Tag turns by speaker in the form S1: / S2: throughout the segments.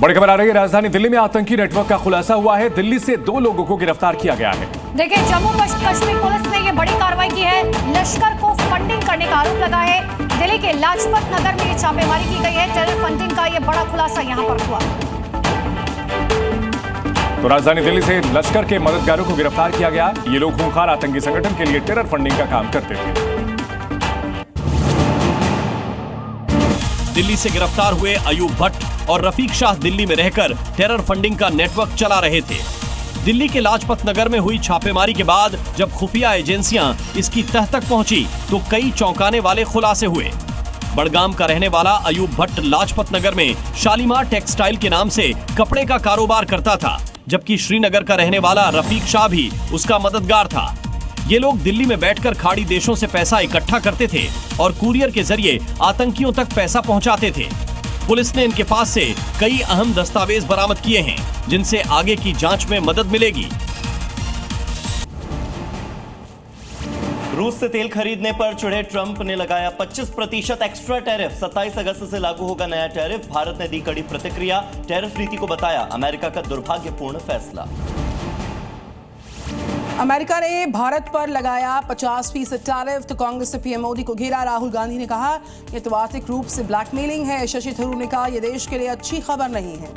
S1: बड़ी खबर आ रही है, राजधानी दिल्ली में आतंकी नेटवर्क का खुलासा हुआ है। दिल्ली से 2 लोगों को गिरफ्तार किया गया है।
S2: देखिए, जम्मू कश्मीर पुलिस ने ये बड़ी कार्रवाई की है। लश्कर को फंडिंग करने का आरोप लगा है। दिल्ली के लाजपत नगर में ये छापेमारी की गई है। टेरर फंडिंग का ये बड़ा खुलासा यहां पर हुआ।
S1: तो राजधानी दिल्ली से लश्कर के मददगारों को गिरफ्तार किया गया। ये लोग खूंखार आतंकी संगठन के लिए टेरर फंडिंग का काम करते थे।
S3: दिल्ली से गिरफ्तार हुए अयूब भट्ट और रफीक शाह दिल्ली में रहकर टेरर फंडिंग का नेटवर्क चला रहे थे। दिल्ली के लाजपत नगर में हुई छापेमारी के बाद जब खुफिया एजेंसियां इसकी तह तक पहुंची तो कई चौंकाने वाले खुलासे हुए। बड़गाम का रहने वाला अयूब भट्ट लाजपत नगर में शालीमार टेक्सटाइल के नाम से कपड़े का कारोबार करता था, जबकि श्रीनगर का रहने वाला रफीक शाह भी उसका मददगार था। ये लोग दिल्ली में बैठकर खाड़ी देशों से पैसा इकट्ठा करते थे और कुरियर के जरिए आतंकियों तक पैसा पहुंचाते थे। पुलिस ने इनके पास से कई अहम दस्तावेज बरामद किए हैं, जिनसे आगे की जांच में मदद मिलेगी।
S4: रूस से तेल खरीदने पर चिढ़े ट्रंप ने लगाया 25% एक्स्ट्रा टैरिफ। 27 अगस्त से लागू होगा नया टैरिफ। भारत ने दी कड़ी प्रतिक्रिया। टैरिफ नीति को बताया अमेरिका का दुर्भाग्यपूर्ण फैसला।
S5: अमेरिका ने भारत पर लगाया 50% टैरिफ तो कांग्रेस से पीएम मोदी को घेरा। राहुल गांधी ने कहा यह तो आर्थिक रूप से ब्लैकमेलिंग है। शशि थरूर ने कहा यह देश के लिए अच्छी खबर नहीं है।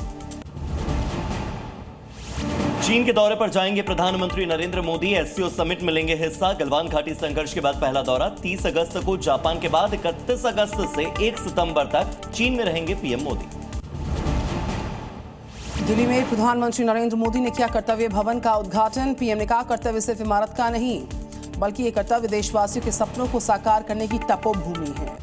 S4: चीन के दौरे पर जाएंगे प्रधानमंत्री नरेंद्र मोदी। एससीओ समिट में लेंगे हिस्सा। गलवान घाटी संघर्ष के बाद पहला दौरा। 30 अगस्त को जापान के बाद 31 अगस्त से 1 सितंबर तक चीन में रहेंगे पीएम मोदी।
S5: दिल्ली में प्रधानमंत्री नरेंद्र मोदी ने किया कर्तव्य भवन का उद्घाटन। पीएम ने कहा कर्तव्य सिर्फ इमारत का नहीं, बल्कि ये कर्तव्य देशवासियों के सपनों को साकार करने की तपोभूमि है।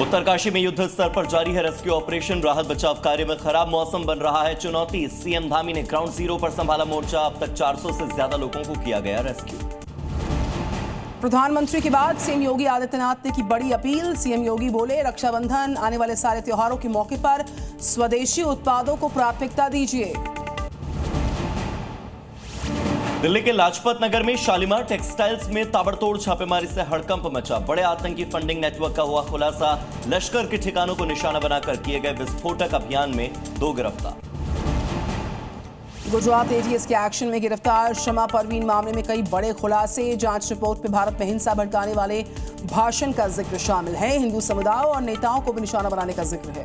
S4: उत्तरकाशी में युद्ध स्तर पर जारी है रेस्क्यू ऑपरेशन। राहत बचाव कार्य में खराब मौसम बन रहा है चुनौती। सीएम धामी ने ग्राउंड जीरो पर संभाला मोर्चा। अब तक 400 से ज्यादा लोगों को किया गया रेस्क्यू।
S5: प्रधानमंत्री के बाद सीएम योगी आदित्यनाथ ने की बड़ी अपील। सीएम योगी बोले रक्षाबंधन आने वाले सारे त्योहारों के मौके पर स्वदेशी उत्पादों को प्राथमिकता दीजिए।
S4: दिल्ली के लाजपत नगर में शालीमार टेक्सटाइल्स में ताबड़तोड़ छापेमारी से हड़कंप मचा। बड़े आतंकी फंडिंग नेटवर्क का हुआ खुलासा। लश्कर के ठिकानों को निशाना बनाकर किए गए विस्फोटक अभियान में 2 गिरफ्तार।
S5: गुजरात एटीएस के एक्शन में गिरफ्तार। शमा परवीन मामले में कई बड़े खुलासे। जांच रिपोर्ट में भारत में हिंसा भड़काने वाले भाषण का जिक्र शामिल है। हिंदू समुदाय और नेताओं को भी निशाना बनाने का जिक्र है।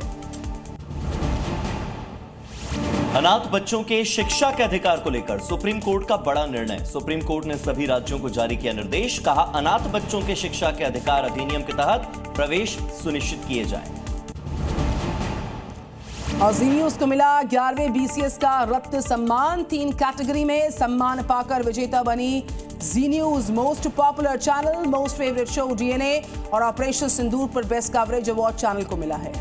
S4: अनाथ बच्चों के शिक्षा के अधिकार को लेकर सुप्रीम कोर्ट का बड़ा निर्णय। सुप्रीम कोर्ट ने सभी राज्यों को जारी किया निर्देश। कहा अनाथ बच्चों के शिक्षा के अधिकार अधिनियम के तहत प्रवेश सुनिश्चित किए जाएं।
S5: और जी न्यूज को मिला 11वें बीसीएस का रत्न सम्मान। 3 कैटेगरी में सम्मान पाकर विजेता बनी Zee News. Most popular channel, most favourite show DNA और ऑपरेशन सिंदूर पर बेस्ट कवरेज अवार्ड चैनल को मिला है।